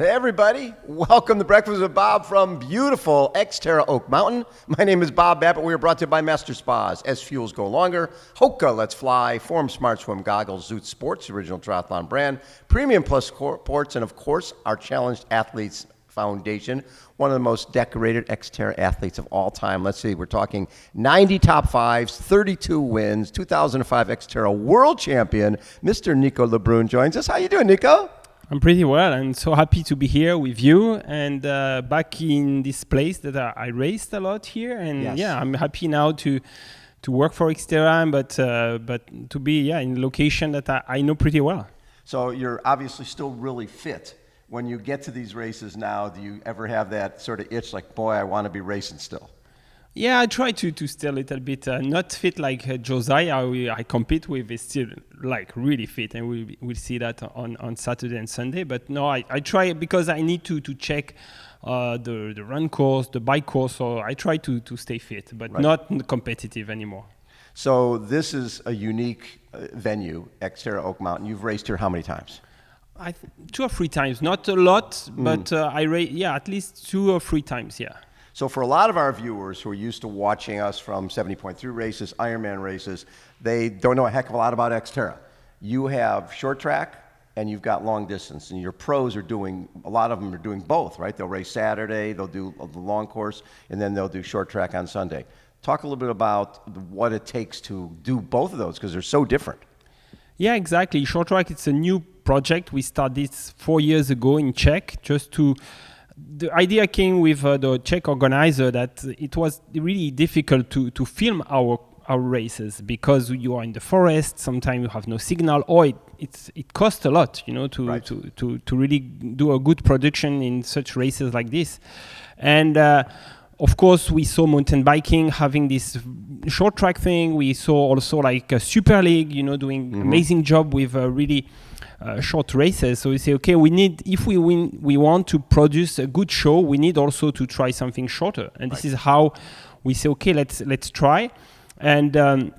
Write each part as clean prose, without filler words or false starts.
Hey everybody, welcome to Breakfast with Bob from beautiful XTERRA Oak Mountain. My name is Bob Babbitt. We are brought to you by Master Spas, SFuels Go Longer, HOKA Let's Fly, Form Smart Swim Goggles, Zoot Sports, the original triathlon brand, Premium Plus Sports, and of course, our Challenged Athletes Foundation, one of the most decorated XTERRA athletes of all time. Let's see, we're talking 90 top fives, 32 wins, 2005 XTERRA World Champion, Mr. Nico Lebrun joins us. How you doing, Nico? I'm pretty well. I'm so happy to be here with you and back in this place that I raced a lot here. And yes. Yeah, I'm happy now to work for XTERRA, but to be in a location that I know pretty well. So you're obviously still really fit. When you get to these races now, do you ever have that sort of itch like, boy, I want to be racing still? Yeah, I try to stay a little bit not fit like Josiah, who I compete with, is still like really fit, and we'll see that on Saturday and Sunday. But no, I try because I need to check the run course, the bike course, so I try to stay fit, but right. Not competitive anymore. So this is a unique venue, XTERRA Oak Mountain. You've raced here how many times? 2 or 3 times, not a lot, but I race at least 2 or 3 times, yeah. So for a lot of our viewers who are used to watching us from 70.3 races, Ironman races, they don't know a heck of a lot about XTERRA. You have short track and you've got long distance, and your pros are doing, a lot of them are doing both, right? They'll race Saturday, they'll do the long course, and then they'll do short track on Sunday. Talk a little bit about what it takes to do both of those, because they're so different. Yeah, exactly. Short track, it's a new project. We started this 4 years ago in Czech, the idea came with the Czech organizer that it was really difficult to film our races because you are in the forest. Sometimes you have no signal, or it costs a lot, to really do a good production in such races like this. And of course, we saw mountain biking having this short track thing. We saw also like a Super League, doing amazing job with really short races. So we say, okay, if we want to produce a good show, we need also to try something shorter. And this is how we say, okay, let's try. And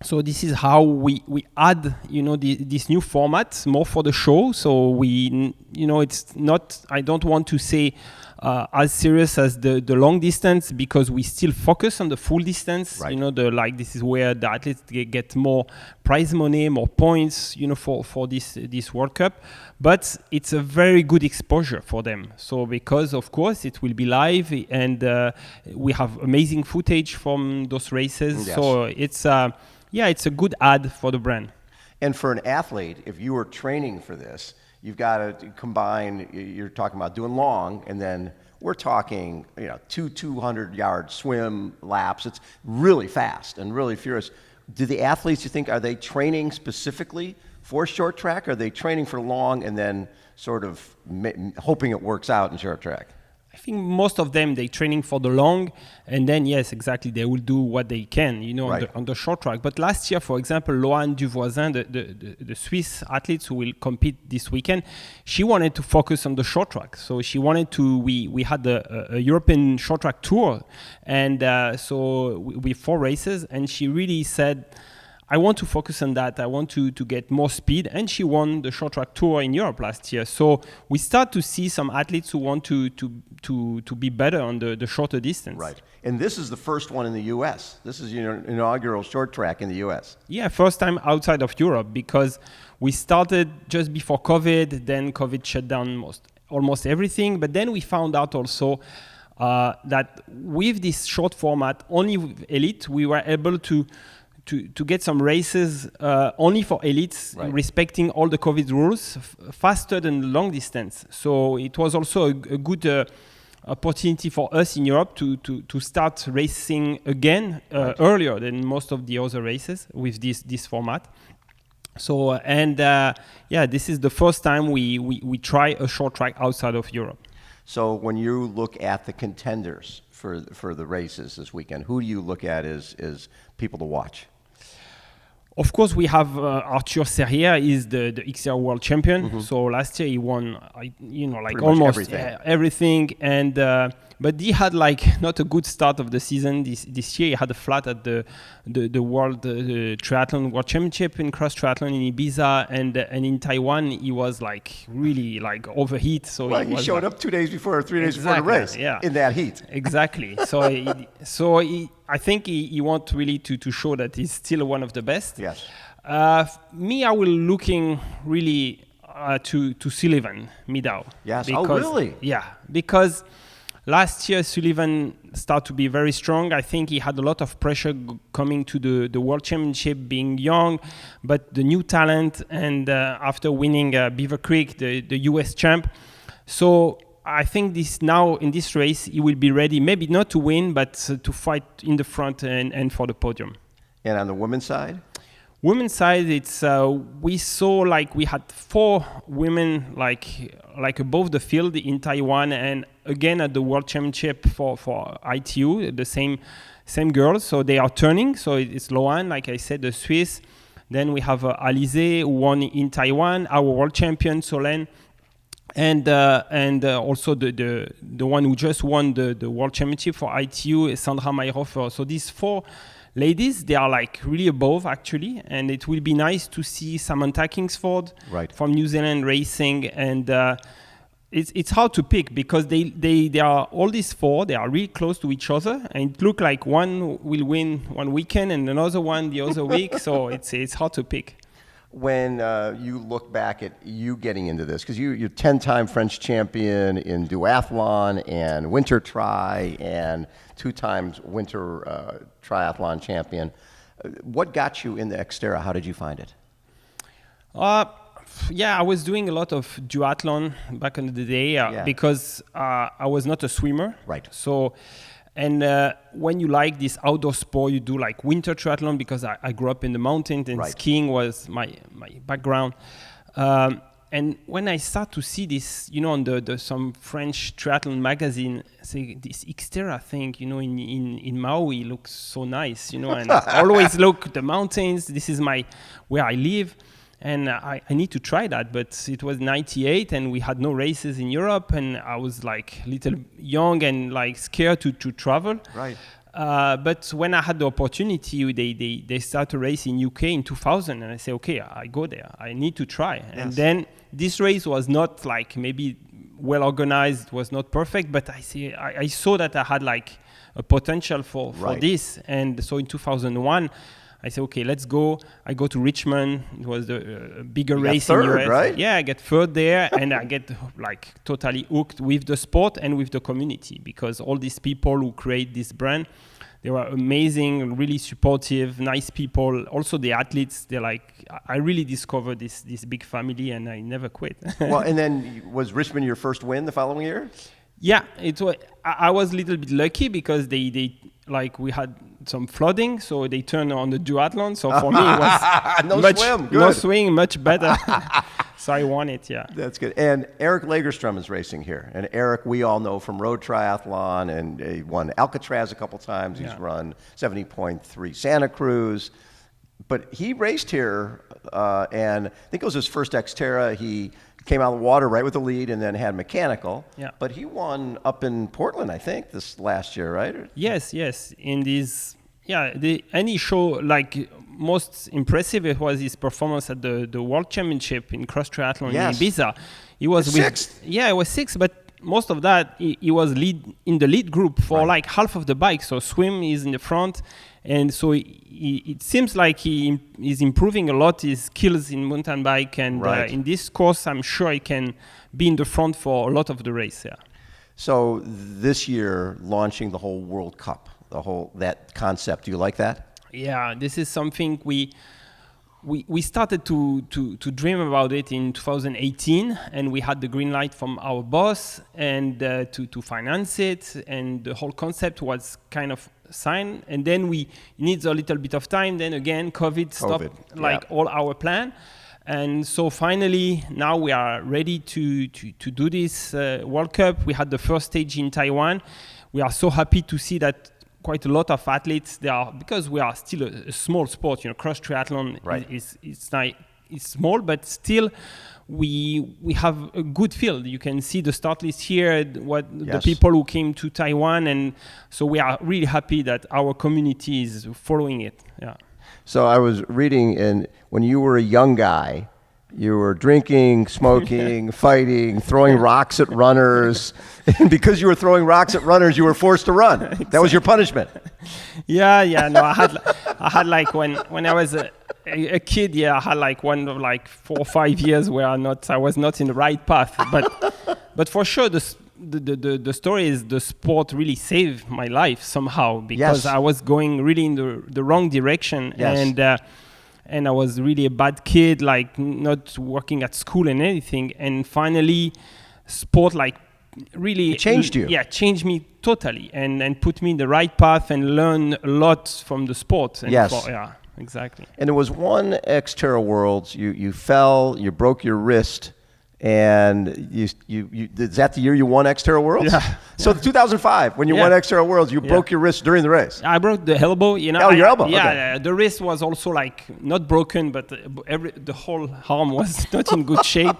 so this is how we add, this new format more for the show. So it's not, I don't want to say as serious as the long distance, because we still focus on the full distance. Right. This is where the athletes get more prize money, more points, for this World Cup. But it's a very good exposure for them. So because of course it will be live, and we have amazing footage from those races. Yes. So it's a good ad for the brand. And for an athlete, if you are training for this, you've got to combine, you're talking about doing long, and then we're talking, 200-yard swim laps. It's really fast and really furious. Do the athletes, you think, are they training specifically for short track? Or are they training for long and then sort of hoping it works out in short track? I think most of them, they're training for the long, and then, yes, exactly, they will do what they can, right. on the short track. But last year, for example, Loane Duvoisin, the Swiss athletes who will compete this weekend, she wanted to focus on the short track. So she wanted to, we had a European short track tour, and so with 4 races, and she really said, I want to focus on that. I want to get more speed. And she won the short track tour in Europe last year. So we start to see some athletes who want to be better on the shorter distance. Right. And this is the first one in the U.S. This is your inaugural short track in the U.S. Yeah, first time outside of Europe, because we started just before COVID. Then COVID shut down almost everything. But then we found out also that with this short format, only with elite, we were able to get some races only for elites, right. respecting all the COVID rules, faster than long distance. So it was also a good opportunity for us in Europe to start racing again right. earlier than most of the other races with this format. So this is the first time we try a short track outside of Europe. So when you look at the contenders for the races this weekend, who do you look at as people to watch? Of course, we have Arthur Serrière. He's the XTERRA world champion. So last year he won, Pretty almost much everything. And but he had like not a good start of the season this year. He had a flat at the World Triathlon World Championship in cross triathlon in Ibiza, and in Taiwan he was like really like overheat. So he showed up 2 days before or 3 days before the race in that heat. Exactly. So I think he wants really to show that he's still one of the best. Yes. Me, I will looking really to Sullivan Midau. Yes. Because, really? Yeah, because last year Sullivan started to be very strong. I think he had a lot of pressure coming to the World Championship, being young, but the new talent, and after winning Beaver Creek, the US champ. So I think now in this race he will be ready, maybe not to win, but to fight in the front and for the podium. And on the women's side? Women's side, it's we saw like we had 4 women like above the field in Taiwan, and again at the World Championship for ITU, the same girls. So they are turning. So it's Loan, like I said, the Swiss. Then we have Alizé, who won in Taiwan, our world champion Solène, and also the one who just won the World Championship for ITU, Sandra Mayhofer. So these 4 ladies, they are like really above actually, and it will be nice to see Samantha Kingsford from New Zealand racing, and it's hard to pick because they are all these 4, they are really close to each other, and it look like one will win one weekend and another one the other week, so it's hard to pick. When you look back at you getting into this, because you're 10-time French champion in duathlon and winter tri, and 2 times winter triathlon champion. What got you in the XTERRA? How did you find it? I was doing a lot of duathlon back in the day because I was not a swimmer. Right. So, and when you like this outdoor sport, you do like winter triathlon because I grew up in the mountains and skiing was my background. And when I start to see this, on some French triathlon magazine, say this XTERRA thing, in Maui looks so nice, and I always look the mountains. This is where I live, and I need to try that. But it was '98, and we had no races in Europe, and I was like little young and like scared to travel. Right. But when I had the opportunity, they started a race in UK in 2000, and I say, okay, I go there. I need to try. Yes. And then this race was not like maybe well organized, it was not perfect, but I saw that I had like a potential for this. And so in 2001, I said, okay, let's go. I go to Richmond. It was the bigger race in US. Right? Yeah, I get third there, and I get like totally hooked with the sport and with the community, because all these people who create this brand, they were amazing, really supportive, nice people. Also the athletes, they're like, I really discovered this big family, and I never quit. Well, and then was Richmond your first win the following year? Yeah, it was. I was a little bit lucky because they we had some flooding, so they turned on the duathlon. So for me, it was no swim, much better. So I won it, yeah. That's good. And Eric Lagerstrom is racing here. And Eric, we all know from road triathlon, and he won Alcatraz a couple times. He's run 70.3 Santa Cruz. But he raced here, and I think it was his first XTERRA. He came out of the water right with the lead and then had mechanical. Yeah. But he won up in Portland, I think, this last year, right? Yes. In this, any show, like most impressive, it was his performance at the World Championship in cross triathlon in Ibiza. He was sixth. It was sixth, but most of that he was in the lead group for like half of the bike. So swim is in the front, and so it seems like he is improving a lot his skills in mountain bike, and in this course I'm sure he can be in the front for a lot of the race. Yeah. So this year, launching the whole World Cup, that concept, do you like that? Yeah, this is something we started to dream about it in 2018, and we had the green light from our boss and to finance it, and the whole concept was kind of signed. And then we need a little bit of time. Then again, COVID stopped all our plan. And so finally, now we are ready to do this World Cup. We had the first stage in Taiwan. We are so happy to see that quite a lot of athletes because we are still a small sport. Cross triathlon is small, but still we have a good field. You can see the start list here, the Yes. people who came to Taiwan, and so we are really happy that our community is following it. Yeah. So I was reading, and when you were a young guy, you were drinking, smoking, fighting, throwing rocks at runners. And because you were throwing rocks at runners, you were forced to run. Exactly. That was your punishment. Yeah. No, I had like when I was a kid, I had like 4 or 5 years where I was not in the right path. But for sure, the story is the sport really saved my life somehow, because Yes. I was going really in the wrong direction. Yes. And I was really a bad kid, like not working at school and anything. And finally, sport really It changed you. Yeah, changed me totally, and put me in the right path, and learn a lot from the sport. And Yes. yeah, exactly. And there was one XTERRA Worlds, you fell, you broke your wrist, and is that the year you won XTERRA Worlds? Yeah. So 2005, when you won XTERRA Worlds, you broke your wrist during the race. I broke the elbow, Oh, your elbow. Yeah, Okay. the wrist was also not broken, but the whole arm was not in good shape.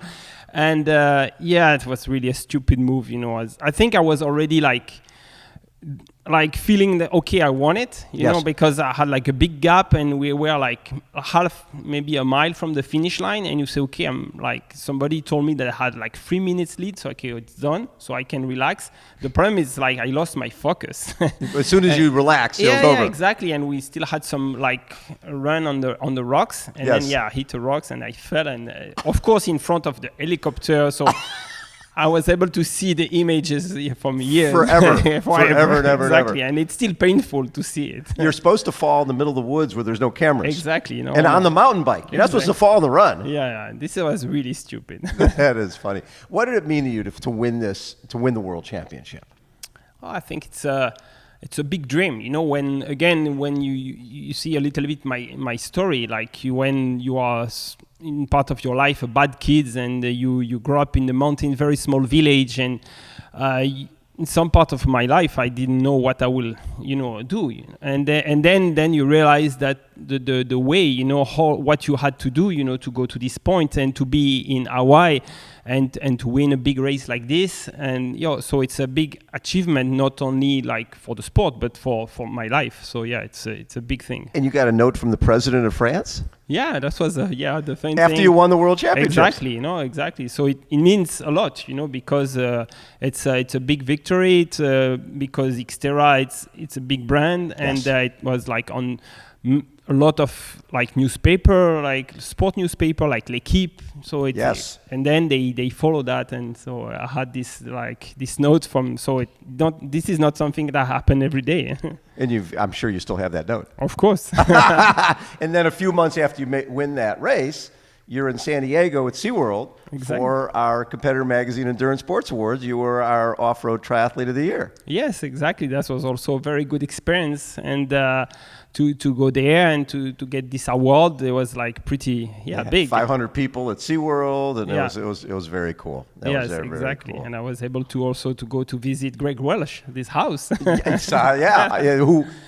And it was really a stupid move, I think I was already like feeling that, okay, I won it, you Yes. know, because I had like a big gap, and we were like maybe a mile from the finish line, and you say, okay, I'm like, somebody told me that I had like 3 minutes lead, so okay, it's done, so I can relax. The problem is like I lost my focus. As soon as you relaxed, it was over. Yeah, exactly, and we still had some like run on the rocks, and Yes. then I hit the rocks and I fell, and of course in front of the helicopter, so I was able to see the images from years. Forever and ever. Exactly, and it's still painful to see it. You're supposed to fall in the middle of the woods where there's no cameras. Exactly, And on the mountain bike. You're not supposed to fall on the run. Yeah, this was really stupid. That is funny. What did it mean to you to win the world championship? Oh, I think it's a big dream, when you see a little bit my story, like when you are in part of your life a bad kid, and you grow up in the mountain, very small village, and in some part of my life I didn't know what I will do, and then you realize that the way what you had to do to go to this point and to be in Hawaii and to win a big race like this, and so it's a big achievement, not only like for the sport but for my life. So it's a big thing. And you got a note from the president of France? Yeah, that was the thing. After you won the world championship. Exactly. So it means a lot, because it's a big victory. It's because XTERRA, it's a big brand, and it was like on a lot of like newspaper, like sport newspaper, like L'Equipe. So it's and then they follow that, and so I had this note from. So this is not something that happened every day. And I'm sure you still have that note. Of course. And then a few months after you win that race, you're in San Diego at SeaWorld for our Competitor Magazine Endurance Sports Awards. You were our off-road triathlete of the year. Yes, exactly. That was also a very good experience, and to go there and to get this award, it was like pretty big. 500 people at SeaWorld, and it was very cool. Yes, exactly. Cool. And I was able to also go to visit Greg Welsh, this house. Who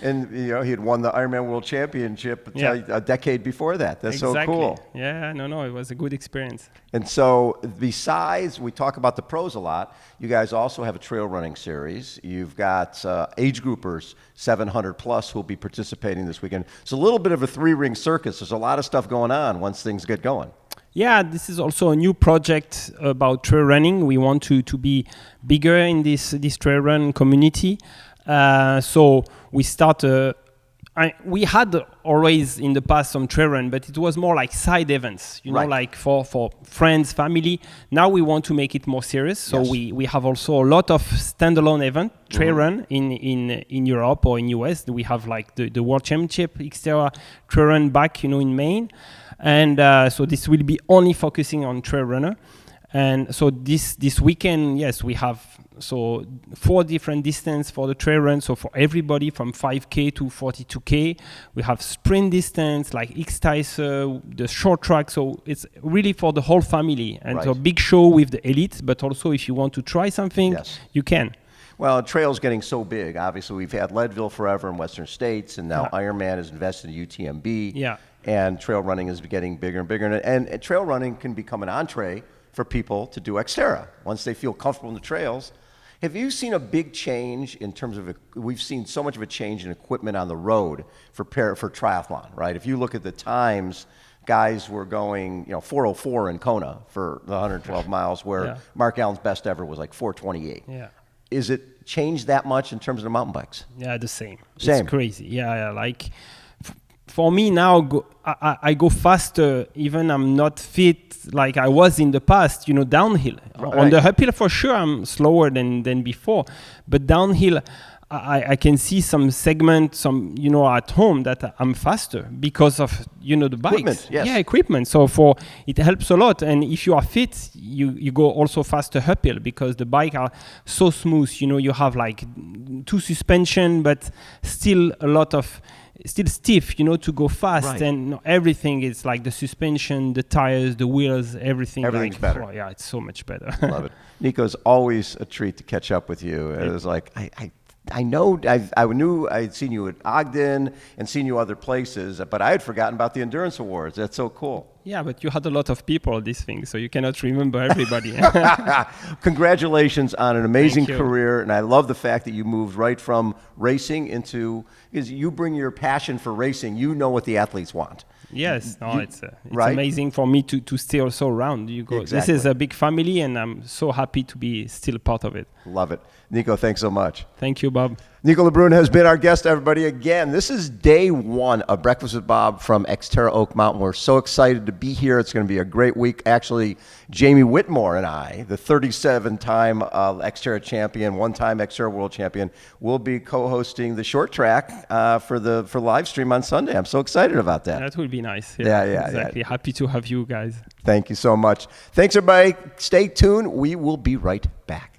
he had won the Ironman World Championship a decade before that. That's so cool. Yeah, no, it was a good experience. And so besides, we talk about the pros a lot, you guys also have a trail running series. You've got age groupers, 700 plus, who will be participating this weekend. It's a little bit of a three-ring circus. There's a lot of stuff going on once things get going. Yeah, this is also a new project about trail running. We want to be bigger in this trail run community. So we start we had always in the past some trail run, but it was more like side events, like for friends, family. Now we want to make it more serious. So we have also a lot of standalone event trail run in Europe or in US. We have like the World Championship XTERRA trail run back, in Maine. And so this will be only focusing on trail runner. And so this weekend, yes, we have 4 different distance for the trail run. So for everybody from 5K to 42K, we have sprint distance like XTERRA, the short track. So it's really for the whole family. And so big show with the elites, but also if you want to try something, you can. Well, trail's getting so big. Obviously, we've had Leadville forever in Western States, and now Ironman is invested in UTMB. Yeah. and trail running is getting bigger and bigger. And trail running can become an entree for people to do XTERRA once they feel comfortable in the trails. Have you seen a big change in terms of, we've seen so much of a change in equipment on the road for triathlon, right? If you look at the times, guys were going, 4:04 in Kona for the 112 miles, where Mark Allen's best ever was like 4:28. Yeah. Is it changed that much in terms of the mountain bikes? Yeah, the same. Same. It's crazy. Yeah. Like, for me now, I go faster, even I'm not fit like I was in the past, downhill. Right. On the uphill, for sure, I'm slower than before. But downhill, I can see some segment, at home that I'm faster because of, the bikes. Equipment, yes. Yeah, equipment. So it helps a lot. And if you are fit, you go also faster uphill because the bike are so smooth. You have like 2 suspension, but still a lot of, still stiff, to go fast. Right. And everything is like the suspension, the tires, the wheels, everything. Everything's like, better. Oh, yeah, it's so much better. Love it. Nico's always a treat to catch up with you. It was like, I know I knew I'd seen you at Ogden and seen you other places, but I had forgotten about the Endurance Awards. That's so cool. Yeah, but you had a lot of people at this thing, so you cannot remember everybody. Congratulations on an amazing Thank you. career, and I love the fact that you moved right from racing into, because you bring your passion for racing. You know what the athletes want. Yes, it's right? amazing for me to stay also around. This Exactly. is a big family, and I'm so happy to be still part of it. Love it. Nico, thanks so much. Thank you, Bob. Nico Lebrun has been our guest, everybody. Again, this is day 1 of Breakfast with Bob from XTERRA Oak Mountain. We're so excited to be here. It's going to be a great week. Actually, Jamie Whitmore and I, the 37-time XTERRA champion, 1-time XTERRA world champion, will be co-hosting the short track for live stream on Sunday. I'm so excited about that. That will be nice. Yeah, exactly. Happy to have you guys. Thank you so much. Thanks, everybody. Stay tuned. We will be right back.